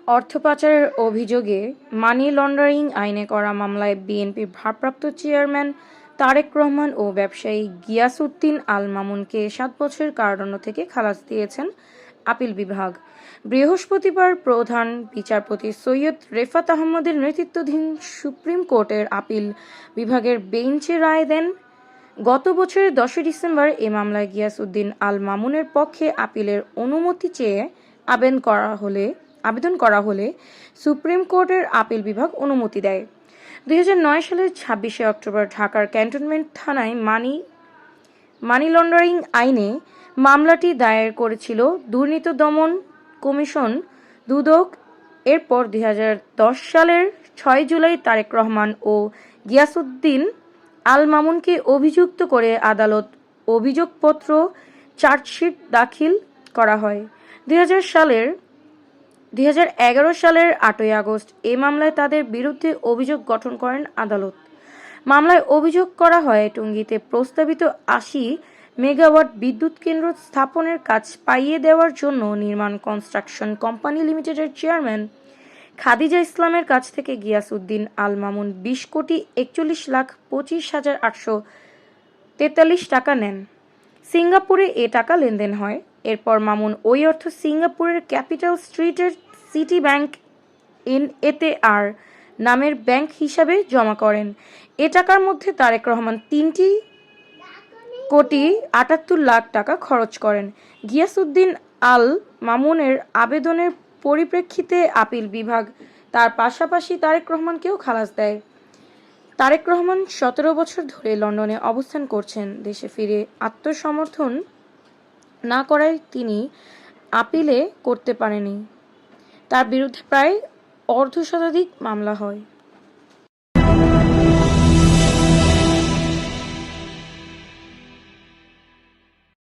অর্থ পাচারের অভিযোগে মানি লন্ডারিং আইনে করা মামলায় বিএনপির ভারপ্রাপ্ত চেয়ারম্যান তারেক রহমান ও ব্যবসায়ী গিয়াসউদ্দিন আল মামুনকে ৭ বছরের কারাদণ্ড থেকে খালাস দিয়েছেন আপিল বিভাগ। বৃহস্পতিবার প্রধান বিচারপতি সৈয়দ রেফাত আহমদের নেতৃত্বাধীন সুপ্রিম কোর্টের আপিল বিভাগের বেঞ্চ রায় দেন। গত বছরের ১০ ডিসেম্বর এ মামলায় গিয়াসউদ্দিন আল মামুনের পক্ষে আপিলের অনুমতি চেয়ে আবেদন করা হলে সুপ্রিম কোর্টের আপিল বিভাগ অনুমতি দেয়। ২০০৯ সালের ২৬শে অক্টোবর ঢাকার ক্যান্টনমেন্ট থানায় মানি লন্ডারিং আইনে মামলাটি দায়ের করেছিল দুর্নীতি দমন কমিশন দুদক। এরপর ২০১০ সালের ৬ জুলাই তারেক রহমান ও গিয়াসউদ্দিন আল মামুনকে অভিযুক্ত করে আদালত অভিযোগপত্র চার্জশিট দাখিল করা হয়। ২০১১ সালের ৮ই আগস্ট এ মামলায় তাদের বিরুদ্ধে অভিযোগ গঠন করেন আদালত। মামলায় অভিযোগ করা হয় টঙ্গীতে প্রস্তাবিত ৮০ মেগাওয়াট বিদ্যুৎ কেন্দ্র স্থাপনের কাজ পাইয়ে দেওয়ার জন্য নির্মাণ কনস্ট্রাকশন কোম্পানি লিমিটেডের চেয়ারম্যান খাদিজা ইসলামের কাছ থেকে গিয়াসউদ্দিন আল মামুন ২০,৪১,২৫,৮৪৩ টাকা নেন। সিঙ্গাপুরে এ টাকা লেনদেন হয়। এরপর মামুন ওই অর্থ সিঙ্গাপুরের ক্যাপিটাল স্ট্রিটের সিটি ব্যাংক এতে আর নামের ব্যাংক হিসাবে জমা করেন। এ টাকার মধ্যে তারেক রহমান ৩,৭৮,০০,০০০ টাকা খরচ করেন। গিয়াসউদ্দিন আল মামুনের আবেদনের পরিপ্রেক্ষিতে আপিল বিভাগ তার পাশাপাশি তারেক রহমানকেও খালাস দেয়। তারেক রহমান ১৭ বছর ধরে লন্ডনে অবস্থান করছেন। দেশে ফিরে আত্মসমর্থন না করায় তিনি আপিলে করতে পারেননি। তার বিরুদ্ধে প্রায় অর্ধশতাধিক মামলা হয়।